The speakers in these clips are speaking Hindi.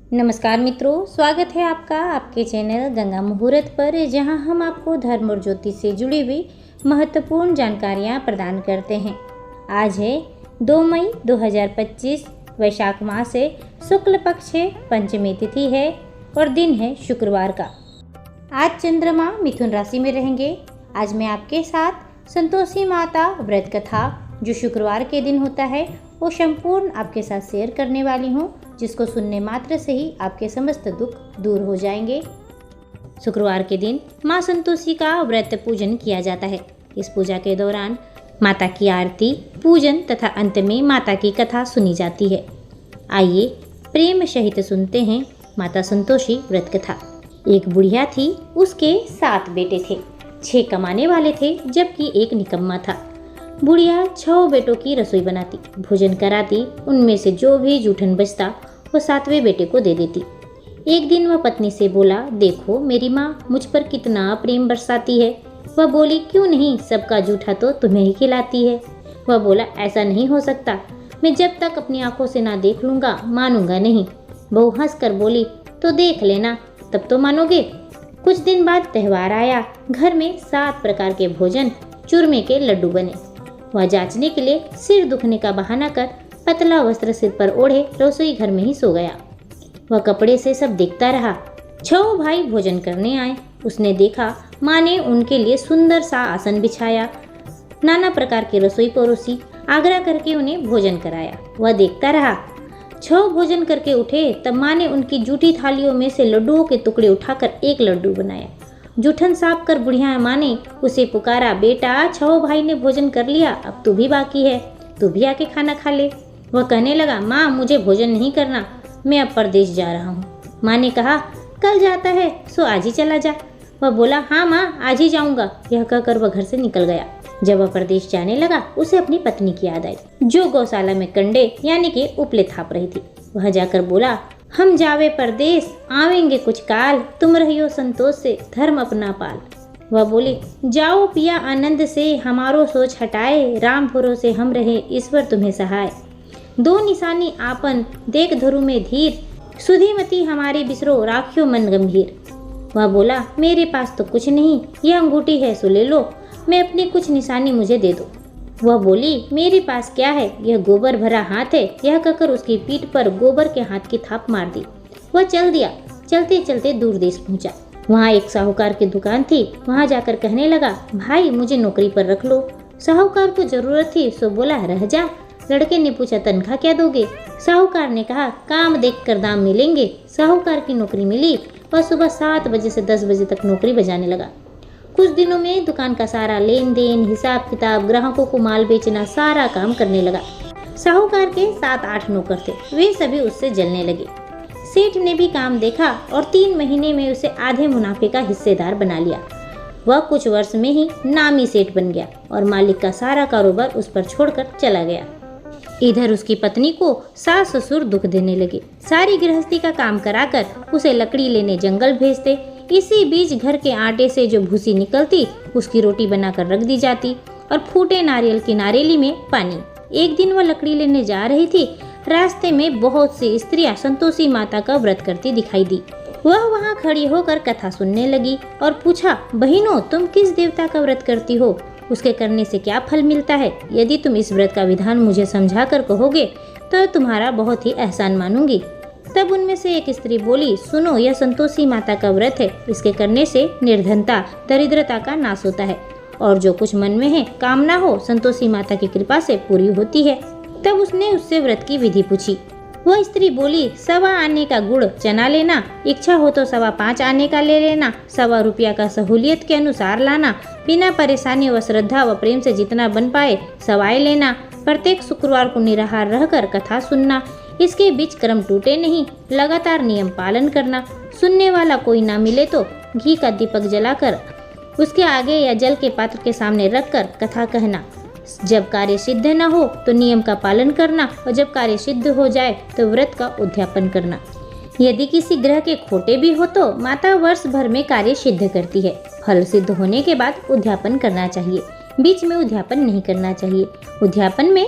नमस्कार मित्रों, स्वागत है आपका आपके चैनल गंगा मुहूर्त पर, जहां हम आपको धर्म और ज्योतिष से जुड़ी हुई महत्वपूर्ण जानकारियां प्रदान करते हैं। आज है 2 मई 2025, वैशाख मास है, शुक्ल पक्ष है, पंचमी तिथि है और दिन है शुक्रवार का। आज चंद्रमा मिथुन राशि में रहेंगे। आज मैं आपके साथ संतोषी माता व्रत कथा जो शुक्रवार के दिन होता है वो संपूर्ण आपके साथ शेयर करने वाली हूँ, जिसको सुनने मात्र से ही आपके समस्त दुख दूर हो जाएंगे। शुक्रवार के दिन माँ संतोषी का व्रत पूजन किया जाता है। इस पूजा के दौरान माता की आरती, पूजन तथा अंत में माता की कथा सुनी जाती है। आइए प्रेम सहित सुनते हैं माता संतोषी व्रत कथा। एक बुढ़िया थी, उसके 7 बेटे थे। 6 कमाने वाले थे जबकि एक निकम्मा था। बुढ़िया 6 बेटों की रसोई बनाती, भोजन कराती, उनमें से जो भी जूठन बचता वो 7वें बेटे को दे देती। एक दिन वह पत्नी से बोला, देखो मेरी माँ मुझ पर कितना प्रेम बरसाती है। वह बोली, क्यों नहीं, सबका जूठा तो तुम्हें ही खिलाती है। वह बोला, ऐसा नहीं हो सकता, मैं जब तक अपनी आंखों से ना देख लूँगा मानूंगा नहीं। बहू हंस कर बोली, तो देख लेना, तब तो मानोगे। कुछ दिन बाद त्यौहार आया। घर में 7 प्रकार के भोजन, चूरमे के लड्डू बने। वह जांचने के लिए सिर दुखने का बहाना कर पतला वस्त्र सिर पर ओढ़े रसोई घर में ही सो गया। वह कपड़े से सब देखता रहा। 6 भाई भोजन करने आए। उसने देखा माँ ने उनके लिए सुंदर सा आसन बिछाया, नाना प्रकार की रसोई परोसी, आग्रह करके उन्हें भोजन कराया। वह देखता रहा। 6 भोजन करके उठे तब माँ ने उनकी जूठी थालियों में से लड्डुओं के टुकड़े उठाकर एक लड्डू बनाया। जूठन साफ कर बुढ़िया माँ ने उसे पुकारा, बेटा 6 भाई ने भोजन कर लिया, अब तू भी बाकी है, तू भी आके खाना खा ले। वह कहने लगा, माँ मुझे भोजन नहीं करना, मैं अब परदेश जा रहा हूँ। माँ ने कहा, कल जाता है सो आज ही चला जा। वह बोला, हाँ माँ आज ही जाऊँगा। यह कहकर वह घर से निकल गया। जब वह परदेश जाने लगा उसे अपनी पत्नी की याद आई, जो गौशाला में कंडे यानी कि उपले थाप रही थी। वह जाकर बोला, हम जावे परदेश, आवेंगे कुछ काल, तुम रहियो संतोष से धर्म अपना पाल। वह बोली, जाओ पिया आनंद से, हमारो सोच हटाए, राम भरोसे हम रहे, ईश्वर तुम्हें सहाय। 2 निशानी आपन देख धरु में धीर, सुधीमती हमारी बिसरो, राखियो मन गंभीर। वह बोला, मेरे पास तो कुछ नहीं, यह अंगूठी है सो ले लो, मैं अपनी कुछ निशानी मुझे दे दो। वह बोली, मेरे पास क्या है, यह गोबर भरा हाथ है। यह कहकर उसकी पीठ पर गोबर के हाथ की थाप मार दी। वह चल दिया। चलते चलते दूर देश पहुंचा। वहाँ एक साहूकार की दुकान थी। वहाँ जाकर कहने लगा, भाई मुझे नौकरी पर रख लो। साहूकार को जरूरत थी सो बोला, रह जा। लड़के ने पूछा, तनख्वाह क्या दोगे? साहूकार ने कहा, काम देख कर दाम मिलेंगे। साहूकार की नौकरी मिली। वह सुबह 7 बजे से 10 बजे तक नौकरी बजाने लगा। कुछ दिनों में दुकान का सारा लेन देन, हिसाब किताब, ग्राहकों को माल बेचना, सारा काम करने लगा। साहूकार के 7-8 नौकर थे, वे सभी उससे जलने लगे। सेठ ने भी काम देखा और 3 महीने में उसे आधे मुनाफे का हिस्सेदार बना लिया। वह कुछ वर्ष में ही नामी सेठ बन गया और मालिक का सारा कारोबार उस पर छोड़कर चला गया। इधर उसकी पत्नी को सास ससुर दुख देने लगे। सारी गृहस्थी का काम कराकर उसे लकड़ी लेने जंगल भेजते। इसी बीच घर के आटे से जो भूसी निकलती उसकी रोटी बनाकर रख दी जाती और फूटे नारियल की नारेली में पानी। एक दिन वह लकड़ी लेने जा रही थी। रास्ते में बहुत सी स्त्रियां संतोषी माता का व्रत करती दिखाई दी। वह वहां खड़ी होकर कथा सुनने लगी और पूछा, बहनों तुम किस देवता का व्रत करती हो? उसके करने से क्या फल मिलता है? यदि तुम इस व्रत का विधान मुझे समझा कर कहोगे तो तुम्हारा बहुत ही एहसान मानूंगी। तब उनमें से एक स्त्री बोली, सुनो, यह संतोषी माता का व्रत है। इसके करने से निर्धनता, दरिद्रता का नाश होता है और जो कुछ मन में है कामना हो संतोषी माता की कृपा से पूरी होती है। तब उसने उससे व्रत की विधि पूछी। वह स्त्री बोली, 1.25 आने का गुड़ चना लेना, इच्छा हो तो 5.25 आने का ले लेना, 1.25 रुपया का सहूलियत के अनुसार लाना, बिना परेशानी व श्रद्धा व प्रेम से जितना बन पाए सवाई लेना, प्रत्येक शुक्रवार को निराहार रहकर कथा सुनना, इसके बीच क्रम टूटे नहीं, लगातार नियम पालन करना, सुनने वाला कोई ना मिले तो घी का दीपक जलाकर उसके आगे या जल के पात्र के सामने रखकर कथा कहना। जब कार्य सिद्ध न हो तो नियम का पालन करना और जब कार्य सिद्ध हो जाए तो व्रत का उद्यापन करना। यदि किसी ग्रह के खोटे भी हो तो माता वर्ष भर में कार्य सिद्ध करती है। फल सिद्ध होने के बाद उद्यापन करना चाहिए, बीच में उद्यापन नहीं करना चाहिए। उद्यापन में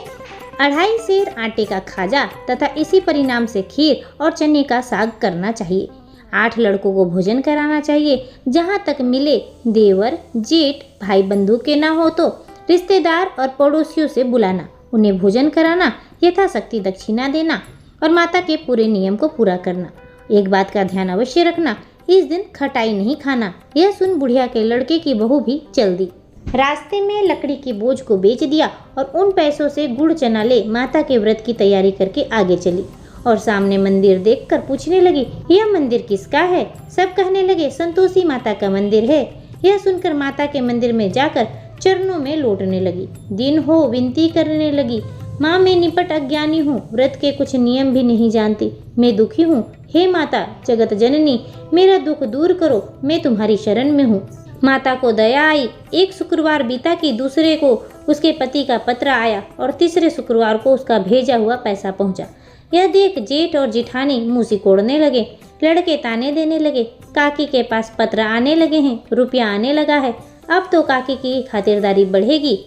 2.5 सेर आटे का खाजा तथा इसी परिणाम से खीर और चने का साग करना चाहिए। 8 लड़कों को भोजन कराना चाहिए। जहाँ तक मिले देवर, जेठ, भाई बंधु के ना हो तो रिश्तेदार और पड़ोसियों से बुलाना, उन्हें भोजन कराना, यथाशक्ति दक्षिणा देना और माता के पूरे नियम को पूरा करना। एक बात का ध्यान अवश्य रखना, इस दिन खटाई नहीं खाना। यह सुन बुढ़िया के लड़के की बहू भी चल दी। रास्ते में लकड़ी की बोझ को बेच दिया और उन पैसों से गुड़ चना ले माता के व्रत की तैयारी करके आगे चली और सामने मंदिर देखकर पूछने लगी, यह मंदिर किसका है? सब कहने लगे, संतोषी माता का मंदिर है। यह सुनकर माता के मंदिर में जाकर चरणों में लौटने लगी। दिन हो विनती करने लगी, माँ मैं निपट अज्ञानी हूँ, व्रत के कुछ नियम भी नहीं जानती, मैं दुखी हूँ। हे माता जगत जननी, मेरा दुख दूर करो, मैं तुम्हारी शरण में हूँ। माता को दया आई। एक शुक्रवार बीता कि दूसरे को उसके पति का पत्र आया और तीसरे शुक्रवार को उसका भेजा हुआ पैसा पहुंचा। यह देख जेठ और जेठानी मुँह सिकोड़ने लगे। लड़के ताने देने लगे, काकी के पास पत्र आने लगे हैं, रुपया आने लगा है, अब तो काकी की खातिरदारी बढ़ेगी।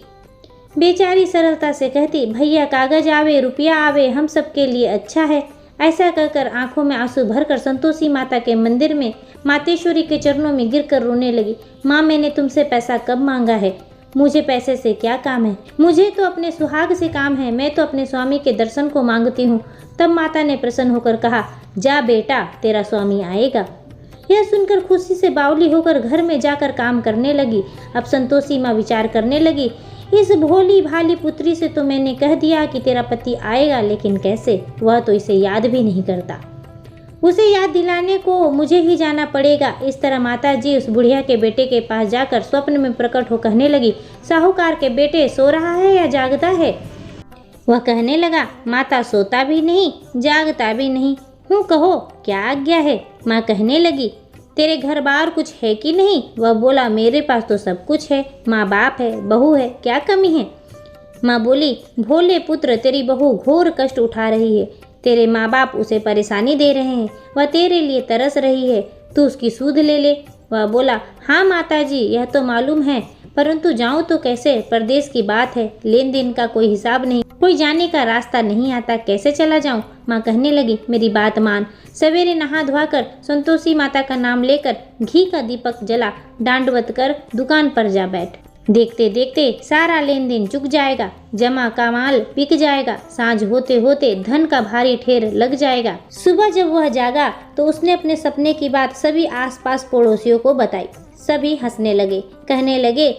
बेचारी सरलता से कहती, भैया कागज आवे, रुपया आवे, हम सबके लिए अच्छा है। ऐसा कहकर आंखों में आंसू भरकर संतोषी माता के मंदिर में मातेश्वरी के चरणों में गिरकर रोने लगी। माँ मैंने तुमसे पैसा कब मांगा है? मुझे पैसे से क्या काम है? मुझे तो अपने सुहाग से काम है, मैं तो अपने स्वामी के दर्शन को मांगती हूँ। तब माता ने प्रसन्न होकर कहा, जा बेटा तेरा स्वामी आएगा। यह सुनकर खुशी से बावली होकर घर में जाकर काम करने लगी। अब संतोषी माँ विचार करने लगी, इस भोली भाली पुत्री से तो मैंने कह दिया कि तेरा पति आएगा, लेकिन कैसे? वह तो इसे याद भी नहीं करता। उसे याद दिलाने को मुझे ही जाना पड़ेगा। इस तरह माता जी उस बुढ़िया के बेटे के पास जाकर स्वप्न में प्रकट हो कहने लगी, साहूकार के बेटे सो रहा है या जागता है? वह कहने लगा, माता सोता भी नहीं जागता भी नहीं हूँ, कहो क्या आज्ञा है? माँ कहने लगी, तेरे घर बार कुछ है कि नहीं? वह बोला, मेरे पास तो सब कुछ है, माँ बाप है, बहू है, क्या कमी है? माँ बोली, भोले पुत्र तेरी बहू घोर कष्ट उठा रही है, तेरे माँ बाप उसे परेशानी दे रहे हैं, वह तेरे लिए तरस रही है, तू उसकी सूध ले ले। वह बोला, हाँ माता जी यह तो मालूम है, परंतु जाऊँ तो कैसे? परदेश की बात है, लेन देन का कोई हिसाब नहीं, कोई जाने का रास्ता नहीं आता, कैसे चला जाऊँ? माँ कहने लगी, मेरी बात मान, सवेरे नहा धोकर संतोषी माता का नाम लेकर घी का दीपक जला, डांडवत कर दुकान पर जा बैठ। देखते देखते सारा लेन देन चुक जाएगा, जमा का माल बिक जाएगा, सांझ होते होते धन का भारी ढेर लग जाएगा। सुबह जब वह जागा तो उसने अपने सपने की बात सभी आसपास पड़ोसियों को बताई। सभी हंसने लगे, कहने लगे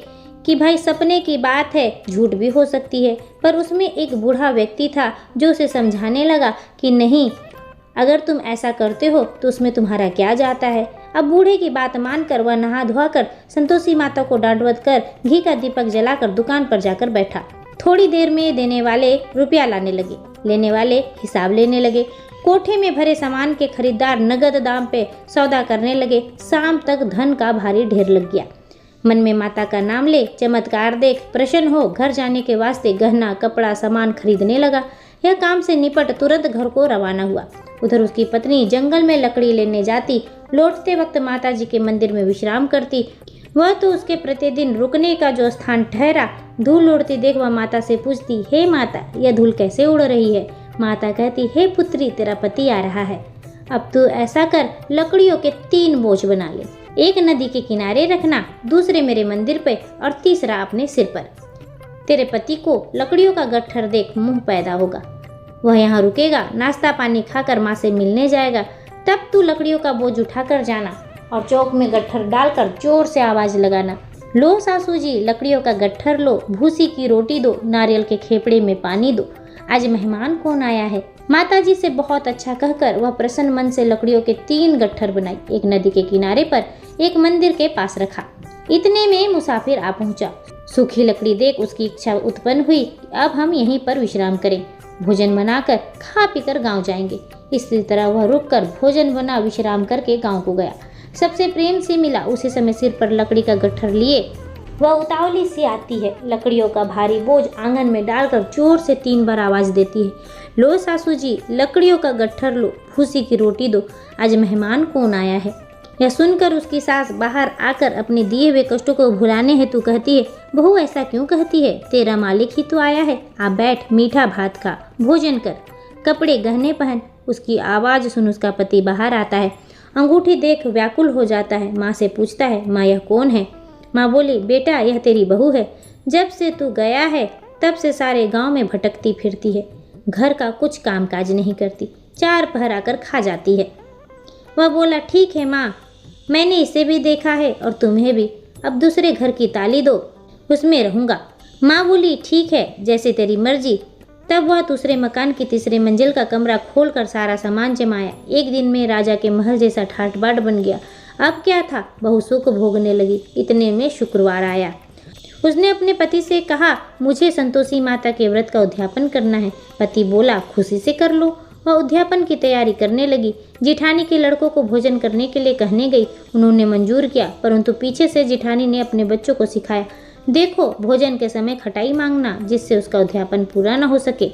कि भाई सपने की बात है, झूठ भी हो सकती है। पर उसमें एक बूढ़ा व्यक्ति था जो उसे समझाने लगा कि नहीं, अगर तुम ऐसा करते हो तो उसमें तुम्हारा क्या जाता है। अब बूढ़े की बात मानकर वह नहा धोकर संतोषी माता को डांडवत कर घी का दीपक जलाकर दुकान पर जाकर बैठा। थोड़ी देर में देने वाले रुपया लाने लगे, लेने वाले हिसाब लेने लगे। कोठे में भरे सामान के खरीदार नगद दाम पे सौदा करने लगे। शाम तक धन का भारी ढेर लग गया। मन में माता का नाम ले, चमत्कार देख प्रसन्न हो घर जाने के वास्ते गहना कपड़ा सामान खरीदने लगा। यह काम से निपट तुरंत घर को रवाना हुआ। उधर उसकी पत्नी जंगल में लकड़ी लेने जाती, लौटते वक्त माता जी के मंदिर में विश्राम करती। वह तो उसके प्रतिदिन रुकने का जो स्थान ठहरा। धूल उड़ती देख वह माता से पूछती, हे माता यह धूल कैसे उड़ रही है? माता कहती, हे पुत्री तेरा पति आ रहा है, अब तू ऐसा कर लकड़ियों के 3 बोझ बना ले, एक नदी के किनारे रखना, दूसरे मेरे मंदिर पे और तीसरा अपने सिर पर। तेरे पति को लकड़ियों का गट्ठर देख मुंह पैदा होगा, वह यहाँ रुकेगा, नाश्ता पानी खाकर माँ से मिलने जाएगा। तब तू लकड़ियों का बोझ उठाकर जाना और चौक में गट्ठर डालकर जोर से आवाज लगाना, लो सासू जी लकड़ियों का गट्ठर लो, भूसी की रोटी दो, नारियल के खेपड़े में पानी दो, आज मेहमान कौन आया है। माता जी से बहुत अच्छा कहकर वह प्रसन्न मन से लकड़ियों के 3 गट्ठर बनाई, एक नदी के किनारे पर, एक मंदिर के पास रखा। इतने में मुसाफिर आ पहुंचा। सूखी लकड़ी देख उसकी इच्छा उत्पन्न हुई, अब हम यहीं पर विश्राम करें, भोजन बनाकर खा पीकर गांव जाएंगे। इसी तरह वह रुककर भोजन बना विश्राम करके गांव को गया। सबसे प्रेम से मिला। उसी समय सिर पर लकड़ी का गट्ठर लिए वह उतावली सी आती है, लकड़ियों का भारी बोझ आंगन में डालकर जोर से 3 बार आवाज देती है, लो सासू जी लकड़ियों का गट्ठर लो, भूसी की रोटी दो, आज मेहमान कौन आया है। यह सुनकर उसकी सास बाहर आकर अपने दिए हुए कष्टों को भुलाने हेतु कहती है, बहू ऐसा क्यों कहती है, तेरा मालिक ही तो आया है, आप बैठ, मीठा भात खा, भोजन कर, कपड़े गहने पहन। उसकी आवाज़ सुन उसका पति बाहर आता है, अंगूठी देख व्याकुल हो जाता है। माँ से पूछता है, माँ यह कौन है? माँ बोली, बेटा यह तेरी बहू है, जब से तू गया है तब से सारे गांव में भटकती फिरती है, घर का कुछ काम काज नहीं करती, 4 पहर आकर खा जाती है। वह बोला, ठीक है माँ, मैंने इसे भी देखा है और तुम्हें भी, अब दूसरे घर की ताली दो, उसमें रहूँगा। माँ बोली, ठीक है, जैसे तेरी मर्जी। तब वह दूसरे मकान की तीसरे मंजिल का कमरा खोलकर सारा सामान जमाया। एक दिन में राजा के महल जैसा ठाट बाट बन गया। अब क्या था, बहू सुख भोगने लगी। इतने में शुक्रवार आया। उसने अपने पति से कहा, मुझे संतोषी माता के व्रत का उद्यापन करना है। पति बोला, खुशी से कर लो। वह उद्यापन की तैयारी करने लगी। जिठानी के लड़कों को भोजन करने के लिए कहने गई। उन्होंने मंजूर किया, परंतु पीछे से जिठानी ने अपने बच्चों को सिखाया, देखो भोजन के समय खटाई मांगना, जिससे उसका उद्यापन पूरा न हो सके।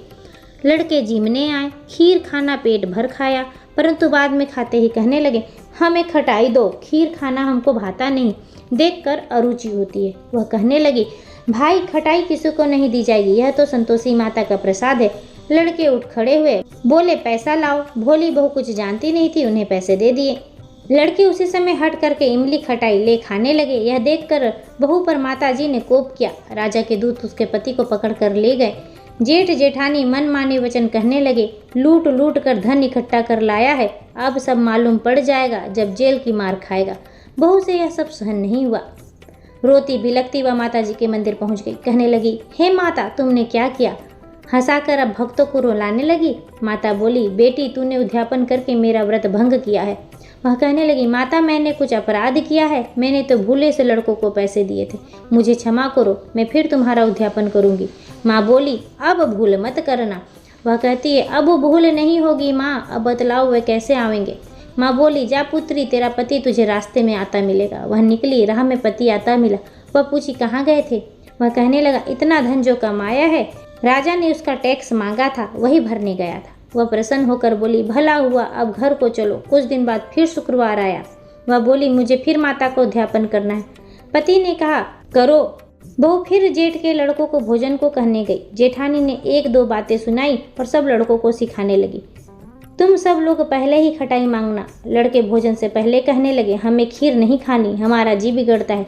लड़के जीमने आए, खीर खाना पेट भर खाया, परंतु बाद में खाते ही कहने लगे, हमें खटाई दो, खीर खाना हमको भाता नहीं, देखकर अरुचि होती है। वह कहने लगी, भाई खटाई किसी को नहीं दी जाएगी, यह तो संतोषी माता का प्रसाद है। लड़के उठ खड़े हुए, बोले, पैसा लाओ। भोली बहू कुछ जानती नहीं थी, उन्हें पैसे दे दिए। लड़के उसी समय हट करके इमली खटाई ले खाने लगे। यह देखकर बहू पर माताजी ने कोप किया। राजा के दूत उसके पति को पकड़ कर ले गए। जेठ जेठानी मन माने वचन कहने लगे, लूट लूट कर धन इकट्ठा कर लाया है, अब सब मालूम पड़ जाएगा जब जेल की मार खाएगा। बहू से यह सब सहन नहीं हुआ। रोती बिलखती वह माताजी के मंदिर पहुंच गई। कहने लगी, हे माता, तुमने क्या किया? हंसाकर अब भक्तों को रुलाने लगी। माता बोली, बेटी तूने उद्यापन करके मेरा व्रत भंग किया है। वह कहने लगी, माता मैंने कुछ अपराध किया है, मैंने तो भूले से लड़कों को पैसे दिए थे, मुझे क्षमा करो, मैं फिर तुम्हारा उद्यापन करूंगी। माँ बोली, अब भूल मत करना। वह कहती है, अब वो भूल नहीं होगी माँ, अब बतलाओ वे कैसे आवेंगे। माँ बोली, जा पुत्री, तेरा पति तुझे रास्ते में आता मिलेगा। वह निकली, राह में पति आता मिला। वह पूछी, कहाँ गए थे? वह कहने लगा, इतना धन जो कमाया है, राजा ने उसका टैक्स मांगा था, वही भरने गया था। वह प्रसन्न होकर बोली, भला हुआ, अब घर को चलो। कुछ दिन बाद फिर शुक्रवार आया। वह बोली, मुझे फिर माता को उद्यापन करना है। पति ने कहा, करो। बहू फिर जेठ के लड़कों को भोजन को कहने गई। जेठानी ने 1-2 बातें सुनाई और सब लड़कों को सिखाने लगी, तुम सब लोग पहले ही खटाई मांगना। लड़के भोजन से पहले कहने लगे, हमें खीर नहीं खानी, हमारा जी बिगड़ता है,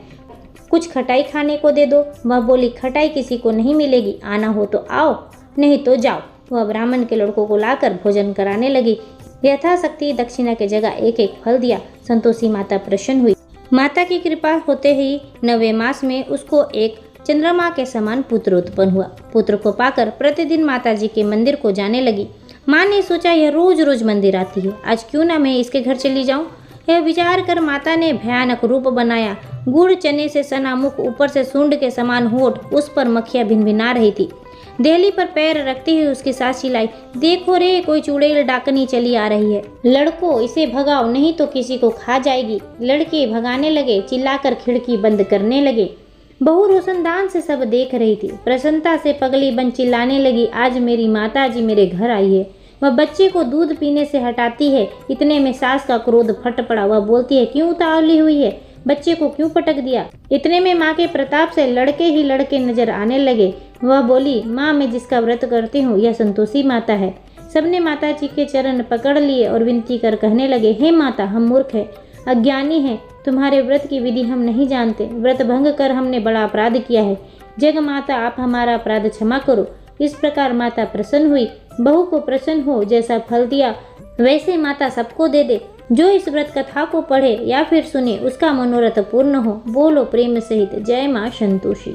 कुछ खटाई खाने को दे दो। वह बोली, खटाई किसी को नहीं मिलेगी, आना हो तो आओ, नहीं तो जाओ। वह ब्राह्मण के लड़कों को लाकर भोजन कराने लगी। यथाशक्ति दक्षिणा के जगह 1-1 फल दिया। संतोषी माता प्रसन्न हुई। माता की कृपा होते ही 9वें मास में उसको एक चंद्रमा के समान पुत्र उत्पन्न हुआ। पुत्र को पाकर प्रतिदिन माताजी के मंदिर को जाने लगी। माँ ने सोचा, यह रोज रोज मंदिर आती है, आज क्यों ना मैं इसके घर चली जाऊं। यह विचार कर माता ने भयानक रूप बनाया। गुड़ चने से सना मुख, ऊपर से सूंड के समान होठ, उस पर मक्खियां भिनभिना रही थी। देहली पर पैर रखती हुई उसकी सास चिल्लाई, देखो रे, कोई चुड़ैल डाकनी चली आ रही है, लड़को इसे भगाओ, नहीं तो किसी को खा जाएगी। लड़के भगाने लगे, चिल्लाकर खिड़की बंद करने लगे। बहू रोशनदान से सब देख रही थी। प्रसन्नता से पगली बन चिल्लाने लगी, आज मेरी माताजी मेरे घर आई है। वह बच्चे को दूध पीने से हटाती है। इतने में सास का क्रोध फट पड़ा। वह बोलती है, क्यों उतावली हुई है, बच्चे को क्यों पटक दिया। इतने में माँ के प्रताप से लड़के ही लड़के नजर आने लगे। वह बोली, माँ मैं जिसका व्रत करती हूँ यह संतोषी माता है। सबने माता जी के चरण पकड़ लिए और विनती कर कहने लगे, हे माता, हम मूर्ख हैं, अज्ञानी हैं, तुम्हारे व्रत की विधि हम नहीं जानते, व्रत भंग कर हमने बड़ा अपराध किया है, जग माता आप हमारा अपराध क्षमा करो। इस प्रकार माता प्रसन्न हुई। बहू को प्रसन्न हो, जैसा फल दिया वैसे माता सबको दे दे। जो इस व्रत कथा को पढ़े या फिर सुने उसका मनोरथ पूर्ण हो। बोलो प्रेम सहित जय माँ संतोषी।